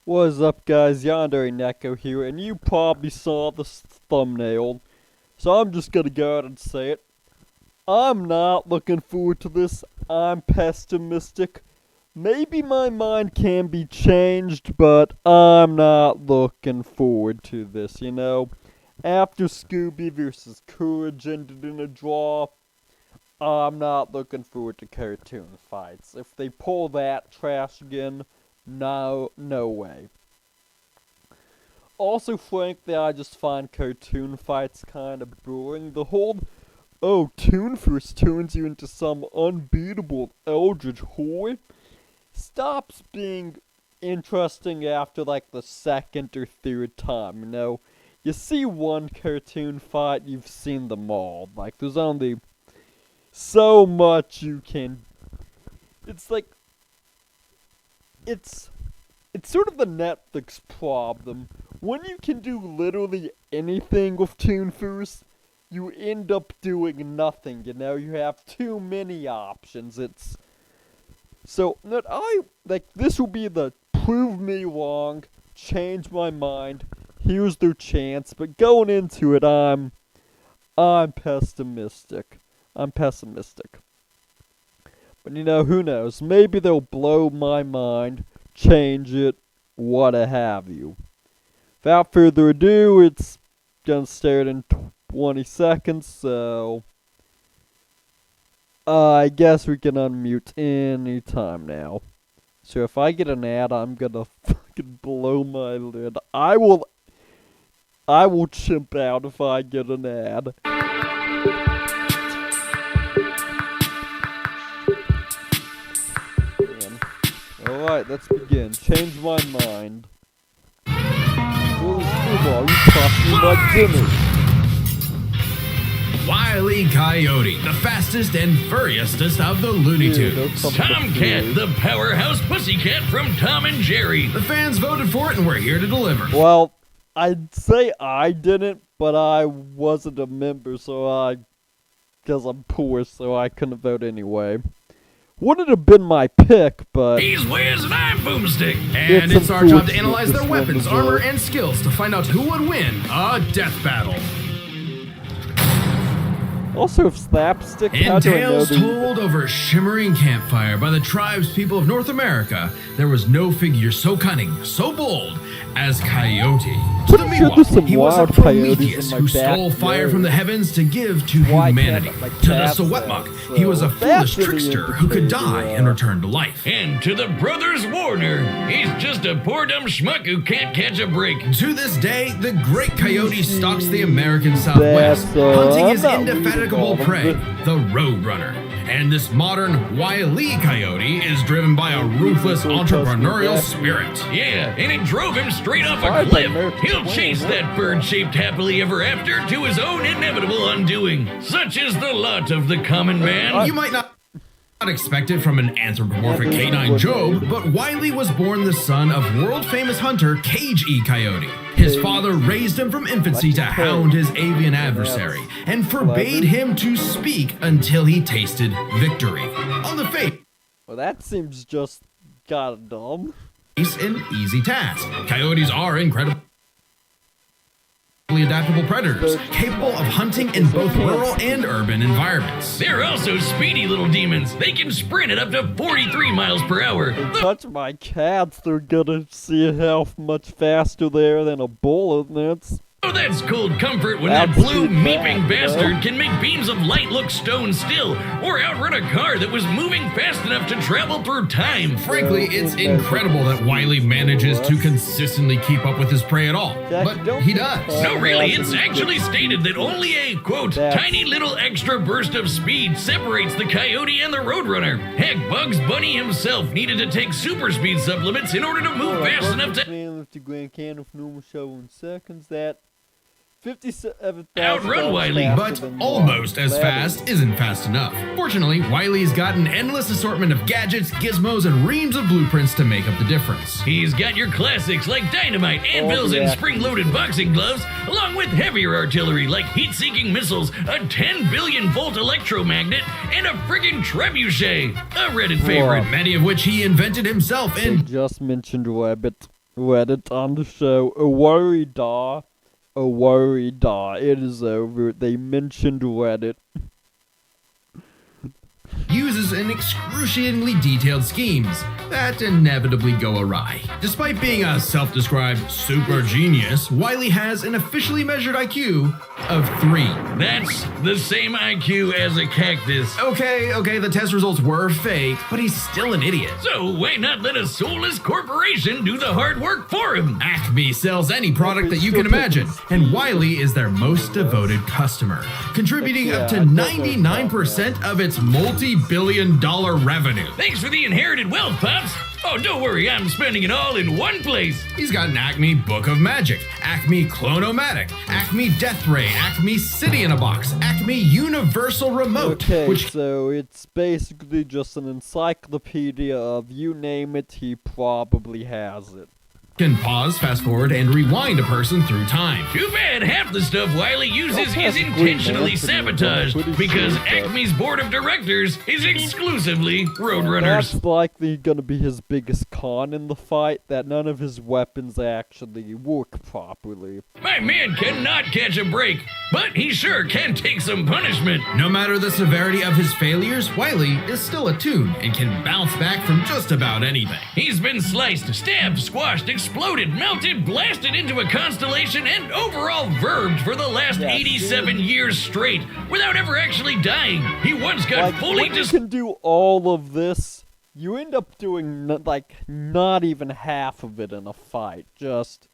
What's up, guys? Yandere Neko here, and you probably saw this thumbnail, so I'm just gonna go out and say it. I'm not looking forward to this. I'm pessimistic. Maybe my mind can be changed, but I'm not looking forward to this, you know? After Scooby vs. Courage ended in a draw, I'm not looking forward to cartoon fights. If they pull that trash again, no way. Also, frankly, I just find cartoon fights kind of boring. The whole, oh, Toon Force turns you into some unbeatable eldritch horror stops being interesting after like the second or third time, you know? You see one cartoon fight, you've seen them all. Like, there's only so much you can. It's like, it's sort of the Netflix problem. When you can do literally anything with Toon Force, you end up doing nothing, you know? You have too many options. So, this will be the prove me wrong, change my mind, here's their chance, but going into it, I'm pessimistic. But you know, who knows? Maybe they'll blow my mind, change it, what have you. Without further ado, it's gonna start in 20 seconds, so I guess we can unmute any time now. So if I get an ad, I'm gonna fucking blow my lid. I will chimp out if I get an ad. Alright, let's begin. Change my mind. You cost me my dinner. Wile Coyote, the fastest and furriestest of the Looney Tunes. Tomcat, the powerhouse pussycat from Tom and Jerry. The fans voted for it and we're here to deliver. Well, I'd say I didn't, but I wasn't a member, because I'm poor, so I couldn't vote anyway. Wouldn't have been my pick, but He's Wiz and I'm Boomstick. And it's our job to analyze their weapons, armor, and skills to find out who would win a death battle. also if Slapstick, how In do I know tales that- told over a shimmering campfire by the tribespeople of North America, there was no figure so cunning, so bold as Coyote. To the Pretty sure Miwok, there's some he was a wild coyotes Prometheus in my who stole fire backyard. from the heavens to give to Why can't humanity. my To the cats Sewetmuk, have, he was a so foolish that's really trickster who could die indicating, and return to life. And to the Brothers Warner, he's just a poor dumb schmuck who can't catch a break. To this day, the great coyote stalks the American Southwest, hunting his I'm not indefatigable reading all prey, of the Roadrunner. And this modern Wile Coyote is driven by a ruthless entrepreneurial spirit. Yeah, and it drove him straight off a Sorry, cliff. American He'll Twin, chase huh? that bird-shaped happily ever after to his own inevitable undoing. Such is the lot of the common man. You might not expect it from an anthropomorphic canine Job, but Wiley was born the son of world-famous hunter Cage E. Coyote. His father raised him from infancy to hound his avian adversary and forbade him to speak until he tasted victory. On the face, Well, that seems just kinda dumb. an easy task. Coyotes are incredibly adaptable predators, capable of hunting in both rural and urban environments. They're also speedy little demons. They can sprint at up to 43 miles per hour. Touch my cats, they're gonna see how much faster they are than a bullet, and Oh, that's cold comfort when that That's blue too meeping bad, bastard can make beams of light look stone still, or outrun a car that was moving fast enough to travel through time. Frankly, it's incredible that Wiley manages to consistently keep up with his prey at all, but he does. No, really, it's actually stated that only a, quote, That's- tiny little extra burst of speed separates the coyote and the roadrunner. Heck, Bugs Bunny himself needed to take super speed supplements in order to move fast enough to With the Grand Canyon of normal show in seconds, that 57,000 Outrun Wiley, But almost as fast isn't fast enough. Fortunately, Wiley's got an endless assortment of gadgets, gizmos, and reams of blueprints to make up the difference. He's got your classics like dynamite, anvils, and spring-loaded boxing gloves, along with heavier artillery like heat-seeking missiles, a 10 billion volt electromagnet, and a friggin' trebuchet, a Reddit favorite. Many of which he invented himself and Just mentioned Rabbit. Reddit on the show. A worry da. A worry da. It is over. They mentioned Reddit. Uses in excruciatingly detailed schemes that inevitably go awry. Despite being a self-described super genius, Wile has an officially measured IQ of 3. That's the same IQ as a cactus. Okay, the test results were fake, but he's still an idiot. So why not let a soulless corporation do the hard work for him? Acme sells any product that you can imagine, and Wile is their most devoted customer, contributing up to 99% of its multi-billion-dollar revenue. Thanks for the inherited wealth, Pops. Oh, don't worry, I'm spending it all in one place. He's got an Acme Book of Magic, Acme Clonomatic, Acme Death Ray, Acme City in a Box, Acme Universal Remote, Okay, so it's basically just an encyclopedia of you name it, he probably has it. can pause, fast forward, and rewind a person through time. Too bad half the stuff Wile uses is intentionally sabotaged because Acme's board of directors is exclusively Roadrunners. That's likely gonna be his biggest con in the fight, that none of his weapons actually work properly. My man cannot catch a break, but he sure can take some punishment. No matter the severity of his failures, Wile is still a toon and can bounce back from just about anything. He's been sliced, stabbed, squashed, exploded, melted, blasted into a constellation, and overall verbed for the last 87 years straight without ever actually dying. He once got fully when you can do all of this, you end up doing not even half of it in a fight, just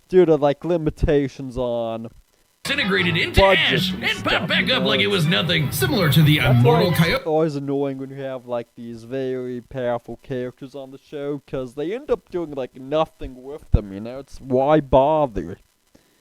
due to limitations on disintegrated into ash and popped back up like it was nothing. Similar to the immortal Coyote. It's always annoying when you have these very powerful characters on the show, because they end up doing nothing with them, you know? It's why bother?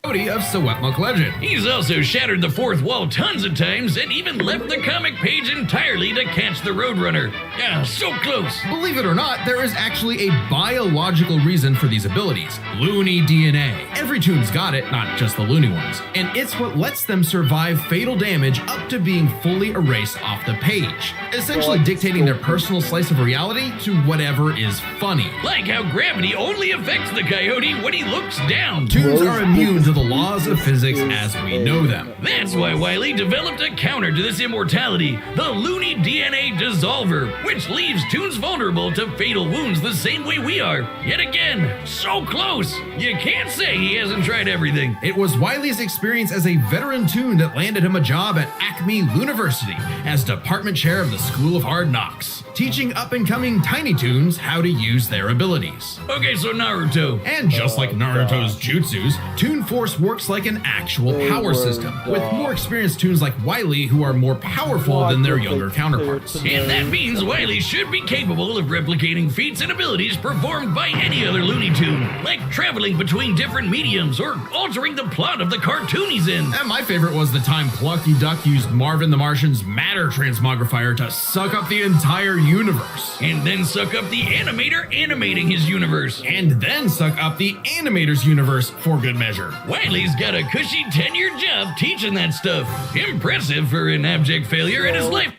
Of Sewetmuk legend. He's also shattered the fourth wall tons of times and even left the comic page entirely to catch the Roadrunner. Ah, so close. Believe it or not, there is actually a biological reason for these abilities. Loony DNA. Every toon's got it, not just the loony ones. And it's what lets them survive fatal damage up to being fully erased off the page. Essentially dictating their personal slice of reality to whatever is funny. Like how gravity only affects the Coyote when he looks down. Toons are immune to the laws of physics as we know them. That's why Wile developed a counter to this immortality, the Loony DNA Dissolver, which leaves toons vulnerable to fatal wounds the same way we are. Yet again, so close. You can't say he hasn't tried everything. It was Wile's experience as a veteran toon that landed him a job at Acme University as department chair of the School of Hard Knocks, teaching up-and-coming tiny toons how to use their abilities. Okay, so Naruto. And just like Naruto's jutsus, Toon Force works like an actual power system, with more experienced toons like Wile who are more powerful than their younger counterparts. And that means Wile should be capable of replicating feats and abilities performed by any other Looney Tune, like traveling between different mediums or altering the plot of the cartoon he's in. And my favorite was the time Plucky Duck used Marvin the Martian's matter transmogrifier to suck up the entire universe. And then suck up the animator animating his universe. And then suck up the animator's universe for good measure. Wile's got a cushy 10-year job teaching that stuff. Impressive for an abject failure in his life.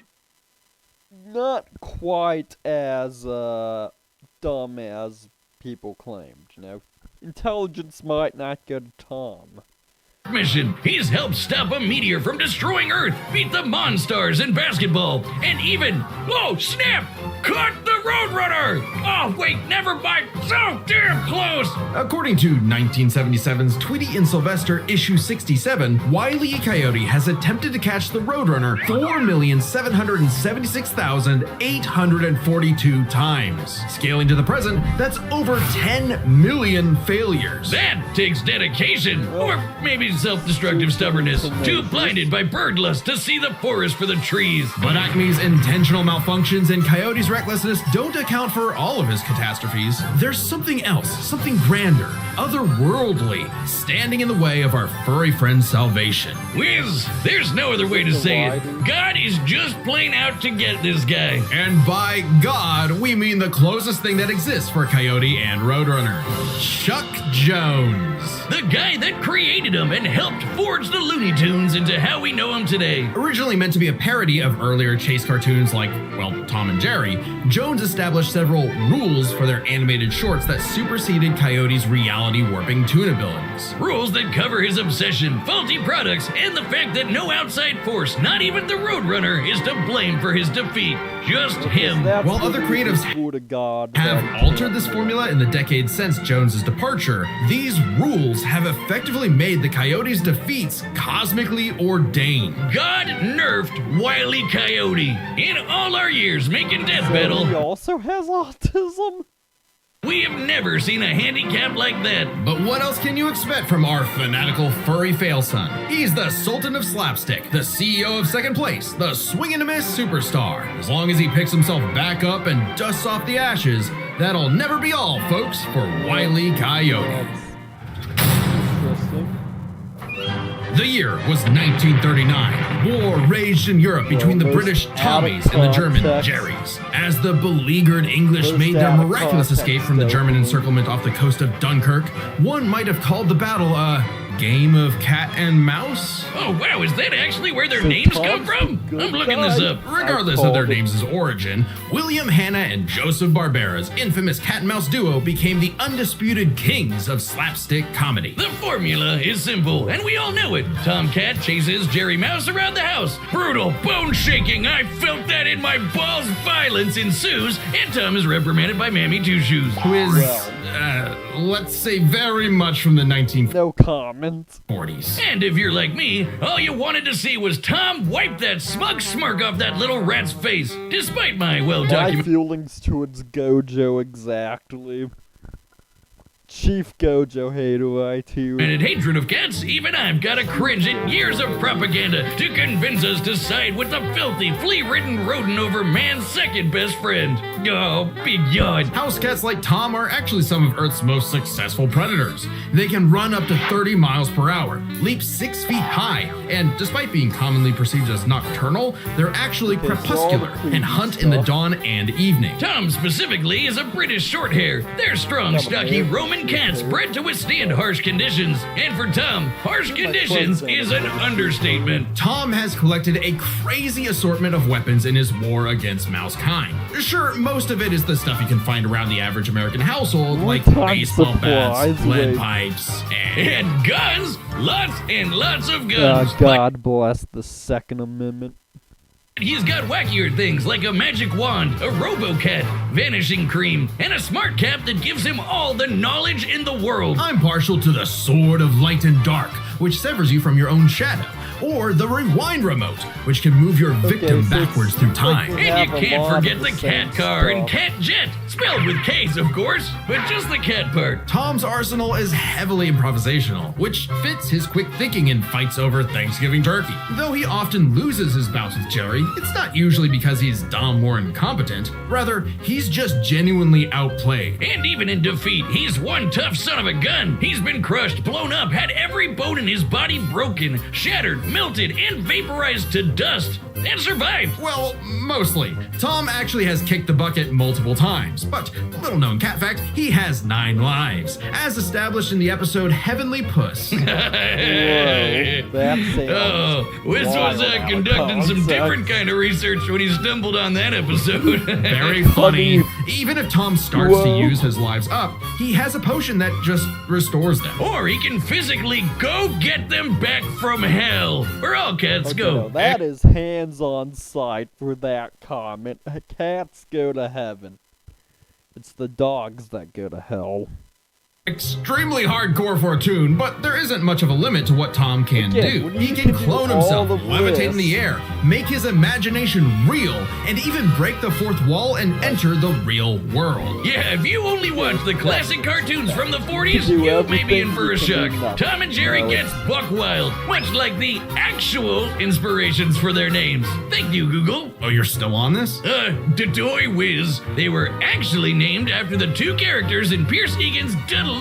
Not quite as dumb as people claimed, you know? Intelligence might not go to Tom. Mission. He's helped stop a meteor from destroying Earth, beat the Monstars in basketball, and even, oh snap, caught the Roadrunner! Oh wait, never mind, so damn close! According to 1977's Tweety and Sylvester issue 67, Wile E. Coyote has attempted to catch the Roadrunner 4,766,842 times. Scaling to the present, that's over 10 million failures. That takes dedication, or maybe self-destructive stubbornness, too blinded by bird lust to see the forest for the trees. But Acme's intentional malfunctions and Coyote's recklessness don't account for all of his catastrophes. There's something else, something grander, otherworldly, standing in the way of our furry friend's salvation. Wiz, there's no other way to say it. God is just plain out to get this guy. And by God, we mean the closest thing that exists for Coyote and Roadrunner. Chuck Jones. The guy that created him and helped forge the Looney Tunes into how we know him today. Originally meant to be a parody of earlier chase cartoons like, well, Tom and Jerry, Jones established several rules for their animated shorts that superseded Coyote's reality warping tune abilities. Rules that cover his obsession, faulty products, and the fact that no outside force, not even the Roadrunner, is to blame for his defeat. Just him. While other creatives have altered this formula in the decades since Jones's departure, these rules have effectively made the Coyote's defeats cosmically ordained. God nerfed Wile E. Coyote. In all our years making Death Battle, He also has autism. we have never seen a handicap like that. But what else can you expect from our fanatical furry fail son? He's the Sultan of Slapstick, the CEO of Second Place, the swing and a miss superstar. As long as he picks himself back up and dusts off the ashes, that'll never be all, folks, for Wile E. Coyote. Interesting. The year was 1939. War raged in Europe between the British Tommies and the German Jerrys. As the beleaguered English made their miraculous escape from the German encirclement off the coast of Dunkirk, one might have called the battle a game of cat and mouse. Oh wow, is that actually where their names come from? I'm looking this up. Regardless of their names' origin, William Hanna and Joseph Barbera's infamous cat and mouse duo became the undisputed kings of slapstick comedy. The formula is simple, and we all know it. Tom Cat chases Jerry Mouse around the house. Brutal, bone-shaking, I felt that in my balls violence ensues, and Tom is reprimanded by Mammy Two Shoes. Who is, let's say, very much from the 1940s. No comment. And if you're like me, all you wanted to see was Tom wipe that smug smirk off that little rat's face, despite my My well-documented feelings towards Gojo exactly. Chief Gojo hater, I too. hatred of cats, even I've got to cringe at years of propaganda to convince us to side with the filthy, flea-ridden rodent over man's second best friend. Oh, big yawn. House cats like Tom are actually some of Earth's most successful predators. They can run up to 30 miles per hour, leap 6 feet high, and despite being commonly perceived as nocturnal, they're actually crepuscular and hunt in the dawn and evening. Tom specifically is a British shorthair. They're strong, stocky Roman cats bred to withstand harsh conditions. And for Tom, harsh conditions is an understatement. Tom has collected a crazy assortment of weapons in his war against mouse kind. Sure, most of it is the stuff you can find around the average American household, like baseball bats, lead pipes, And guns! Lots and lots of guns. God bless the Second Amendment. He's got wackier things like a magic wand, a robo-cat, vanishing cream, and a smart cap that gives him all the knowledge in the world. I'm partial to the Sword of Light and Dark, which severs you from your own shadow, or the Rewind Remote, which can move your victim backwards through time. And you can't forget the cat car and cat jet, spelled with K's of course, but just the cat part. Tom's arsenal is heavily improvisational, which fits his quick thinking in fights over Thanksgiving turkey. Though he often loses his bouts with Jerry, it's not usually because he's dumb or incompetent. Rather, he's just genuinely outplayed. And even in defeat, he's one tough son of a gun. He's been crushed, blown up, had every bone in his body broken, shattered, melted, and vaporized to dust, and survived. Well, mostly. Tom actually has kicked the bucket multiple times, but little known cat fact, he has 9 lives, as established in the episode Heavenly Puss. Whoa, that's Wiz was conducting some different kind of research when he stumbled on that episode. Very funny. Even if Tom starts to use his lives up, he has a potion that just restores them. Or he can physically go get them back from hell, where all cats go. That is hands-on sight for that comment. Cats go to heaven. It's the dogs that go to hell. Extremely hardcore for a tune, but there isn't much of a limit to what Tom can do. He can clone himself, levitate in the air, make his imagination real, and even break the fourth wall and enter the real world. Yeah, if you only watch the classic cartoons from the 40s, you may be in for a shock. Tom and Jerry gets buck wild, much like the actual inspirations for their names. Thank you, Google. Oh, you're still on this? Toy Whiz. They were actually named after the 2 characters in Pierce Egan's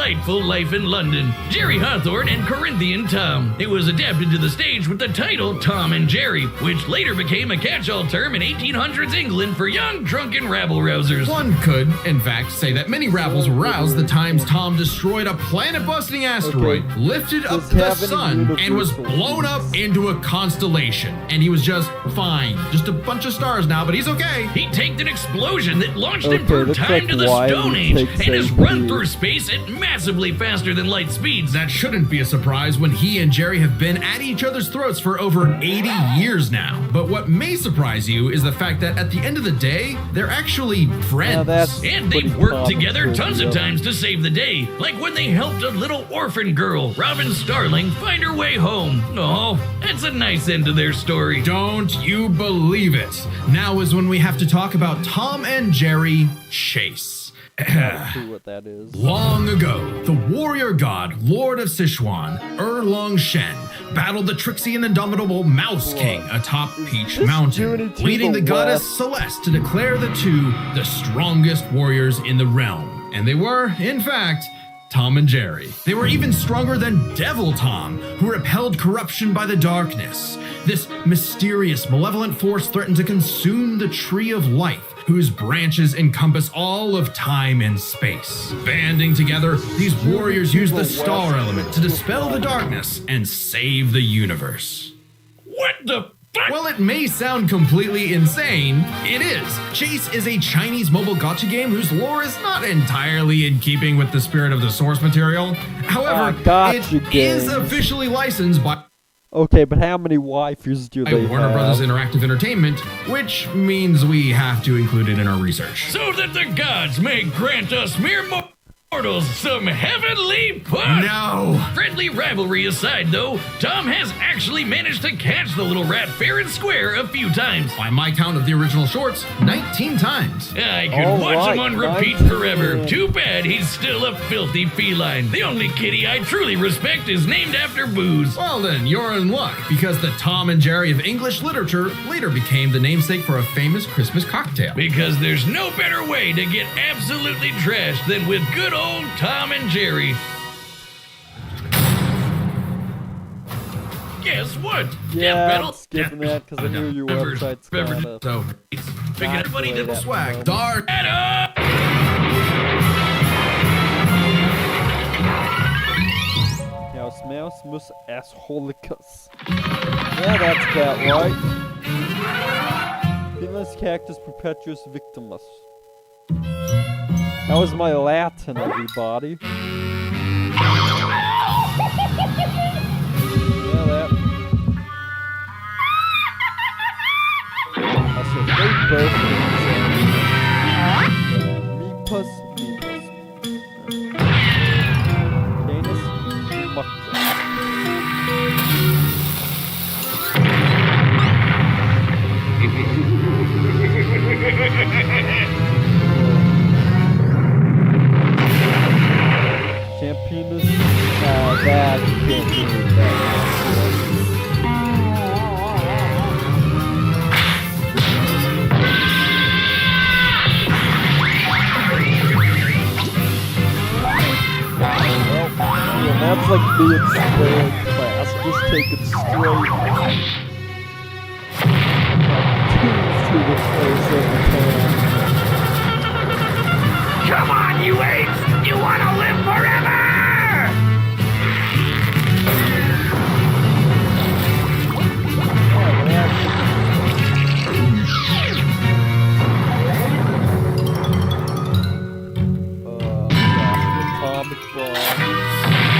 delightful life in London. Jerry Hawthorne and Corinthian Tom. It was adapted to the stage with the title Tom and Jerry, which later became a catch-all term in 1800s England for young, drunken rabble-rousers. One could, in fact, say that many rabbles were roused the times Tom destroyed a planet-busting asteroid, lifted up to the sun, and was blown up into a constellation. And he was just fine. Just a bunch of stars now, but he's okay. He tanked an explosion that launched him through time to the Wile Stone Age takes and has a run lead. through space at massively faster than light speeds. That shouldn't be a surprise when he and Jerry have been at each other's throats for over 80 years now. But what may surprise you is the fact that at the end of the day, they're actually friends. Now that's And they pretty worked common together trivia. tons of times to save the day, like when they helped a little orphan girl, Robin Starling, find her way home. Oh, that's a nice end to their story. Don't you believe it? Now is when we have to talk about Tom and Jerry Chase. See what that is. Long ago, the warrior god, Lord of Sichuan, Long Shen, battled the tricksy and indomitable Mouse King atop Peach this Mountain, journey to leading the the goddess west? Celeste to declare the two the strongest warriors in the realm. And they were, in fact, Tom and Jerry. They were even stronger than Devil Tom, who repelled corruption by the darkness. This mysterious, malevolent force threatened to consume the Tree of Life, whose branches encompass all of time and space. Banding together, these warriors used the star element to dispel the darkness and save the universe. What the fuck? While it may sound completely insane, it is. Chase is a Chinese mobile gacha game whose lore is not entirely in keeping with the spirit of the source material. However, Gacha it is games. officially licensed by Okay, but how many waifus do they Warner have? Brothers Interactive Entertainment, which means we have to include it in our research. So that the gods may grant us mere mortals some heavenly fun. No! Friendly rivalry aside, though, Tom has actually managed to catch the little rat fair and square a few times. By my count of the original shorts, 19 times. I could All watch right, him on repeat 19. forever. Too bad he's still a filthy feline. The only kitty I truly respect is named after booze. Well then, you're in luck, because the Tom and Jerry of English literature later became the namesake for a famous Christmas cocktail. Because there's no better way to get absolutely trashed than with good old Tom and Jerry. Guess what? Yeah, I'm skipping that 'cause I knew your website's got a- So, Pick everybody Calculate to that. swag, dark. Add up! Mouse Mouse muss Assholicus. Yeah, that's about right. Finland's Cactus Perpetuus Victimus. That was my Latin, everybody. Yeah, that. Also, they both Meepus, Meepus. Canis, Meepus. Championus, that can't do that. Well, that's like being spoiled class. Just take it straight. Teams to the face every time. Come on, you apes! You want to live forever! Atomic bomb.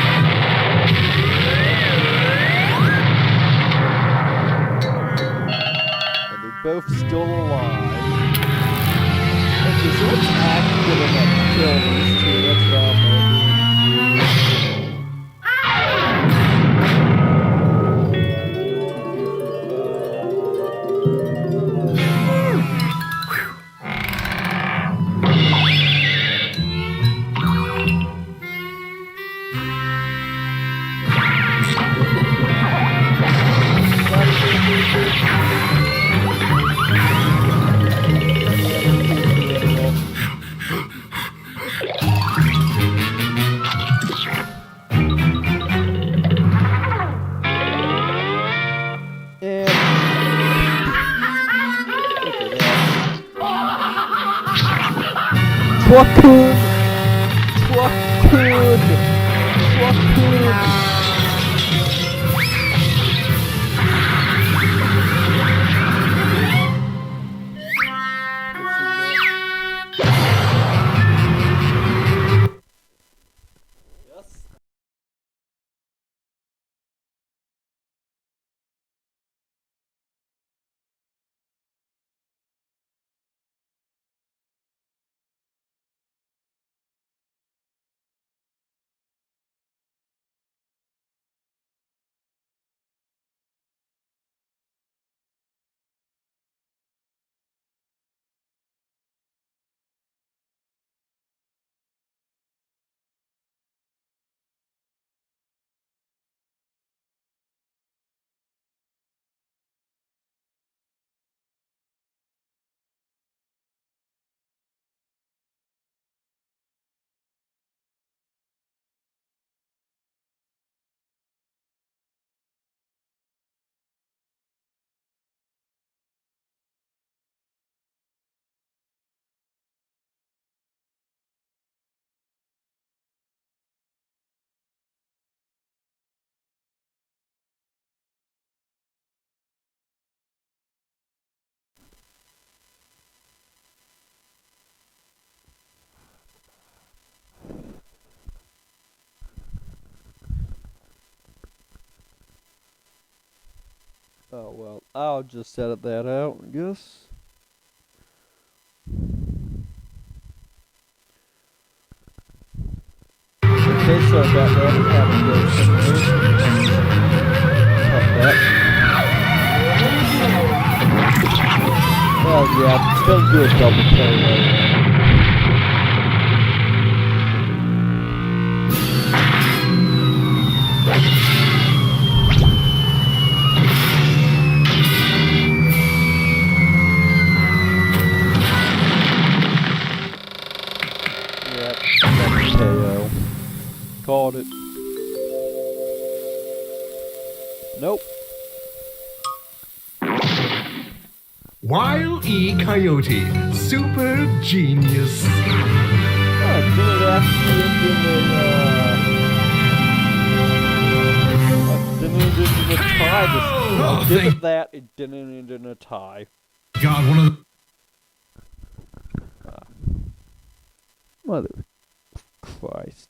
And they're both still alive. Okay, so what's actually gonna kill these two? That's what I'm wondering. Raccoon! Raccoon! Raccoon! Yes. Oh well, I'll just edit that out, I guess. Okay, sorry about that. I'm having to go somewhere. Cut that. Oh yeah, don't do a double play. KO. Called it. Nope. Wile E. Coyote, super genius. Oh, did it actually didn't end in a tie this time. Oh, Give thank it that, it didn't end in a tie. God, one of the... Mother Christ.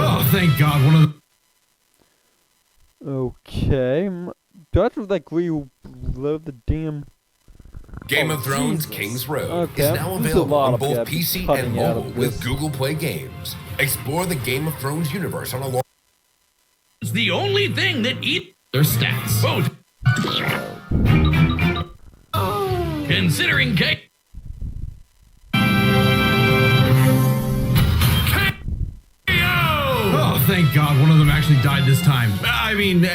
Oh, thank God, one of the... Okay. Do I have to like reload the damn... Game Oh, of Thrones Jesus. King's Road Okay, is now there's a available lot on of both that PC cutting and out mobile of with this. Google Play Games. Explore the Game of Thrones universe on a large... It's the only thing that eat Their stats. both. Considering Oh, thank God, one of them actually died this time. I mean,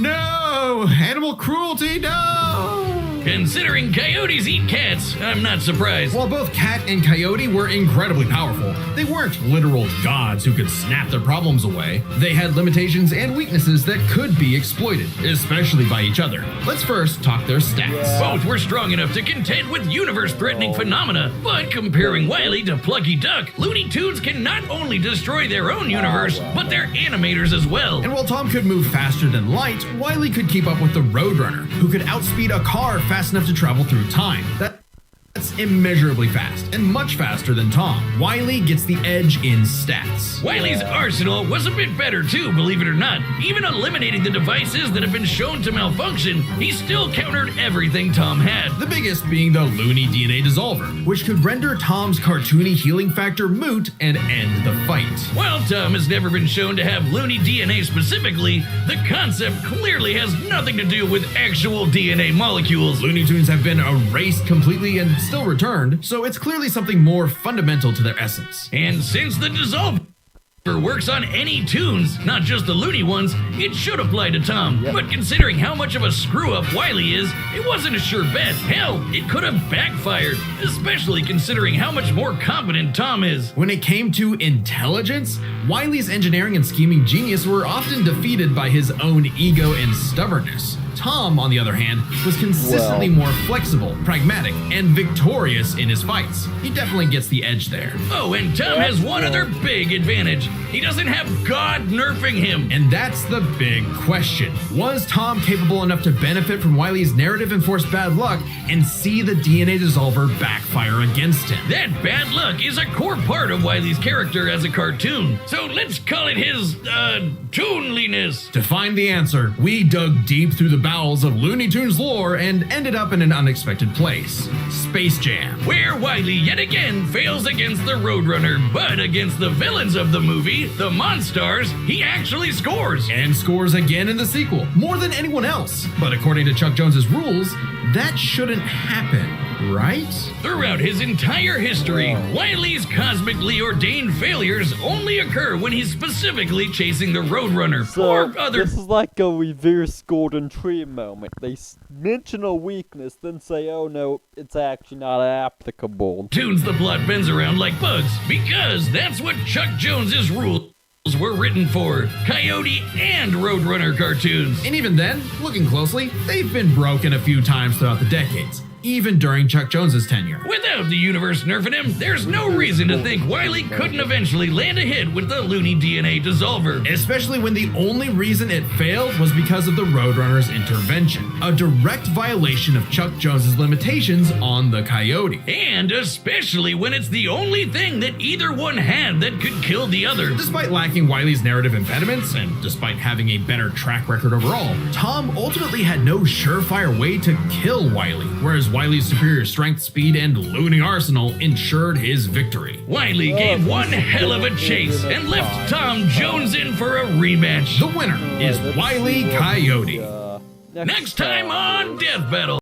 no! Animal cruelty, no! Considering coyotes eat cats, I'm not surprised. While both Cat and Coyote were incredibly powerful, they weren't literal gods who could snap their problems away. They had limitations and weaknesses that could be exploited, especially by each other. Let's first talk their stats. Both were strong enough to contend with universe-threatening phenomena, but comparing Wile to Plucky Duck, Looney Tunes can not only destroy their own universe, but their animators as well. And while Tom could move faster than light, Wile could keep up with the Roadrunner, who could outspeed a car fast enough to travel through time. That's immeasurably fast, and much faster than Tom. Wile gets the edge in stats. Wile's arsenal was a bit better too, believe it or not. Even eliminating the devices that have been shown to malfunction, he still countered everything Tom had. The biggest being the Looney DNA Dissolver, which could render Tom's cartoony healing factor moot and end the fight. While Tom has never been shown to have Looney DNA specifically, the concept clearly has nothing to do with actual DNA molecules. Looney Tunes have been erased completely and still returned, so it's clearly something more fundamental to their essence. And since the Dissolver works on any tunes, not just the loony ones, it should apply to Tom. But considering how much of a screw-up Wile is, it wasn't a sure bet. Hell, it could have backfired, especially considering how much more competent Tom is. When it came to intelligence, Wile's engineering and scheming genius were often defeated by his own ego and stubbornness. Tom, on the other hand, was consistently more flexible, pragmatic, and victorious in his fights. He definitely gets the edge there. Oh, and Tom has one other big advantage. He doesn't have God nerfing him. And that's the big question. Was Tom capable enough to benefit from Wile's narrative-enforced bad luck and see the DNA dissolver backfire against him? That bad luck is a core part of Wile's character as a cartoon. So let's call it his, toonliness. To find the answer, we dug deep through the bowels of Looney Tunes lore and ended up in an unexpected place. Space Jam. Where Wile yet again fails against the Roadrunner, but against the villains of the movie, the Monstars, he actually scores. And scores again in the sequel, more than anyone else. But according to Chuck Jones's rules, that shouldn't happen, right? Throughout his entire history, Wile's cosmically ordained failures only occur when he's specifically chasing the Roadrunner or other. This is like a reverse Golden Tree moment. They mention a weakness, then say, oh no, it's actually not applicable. Tunes the plot bends around like bugs, because that's what Chuck Jones's rules were written for. Coyote and Roadrunner cartoons. And even then, looking closely, they've been broken a few times throughout the decades, even during Chuck Jones's tenure. Without the universe nerfing him, there's no reason to think Wile couldn't eventually land a hit with the Looney DNA dissolver. Especially when the only reason it failed was because of the Roadrunner's intervention, a direct violation of Chuck Jones's limitations on the Coyote. And especially when it's the only thing that either one had that could kill the other. Despite lacking Wile's narrative impediments, and despite having a better track record overall, Tom ultimately had no surefire way to kill Wile, whereas Wile's superior strength, speed, and looting arsenal ensured his victory. Wile gave one hell of a chase and left Tom Jones in for a rematch. The winner is Wile Coyote. Uh, Next time on Death Battle.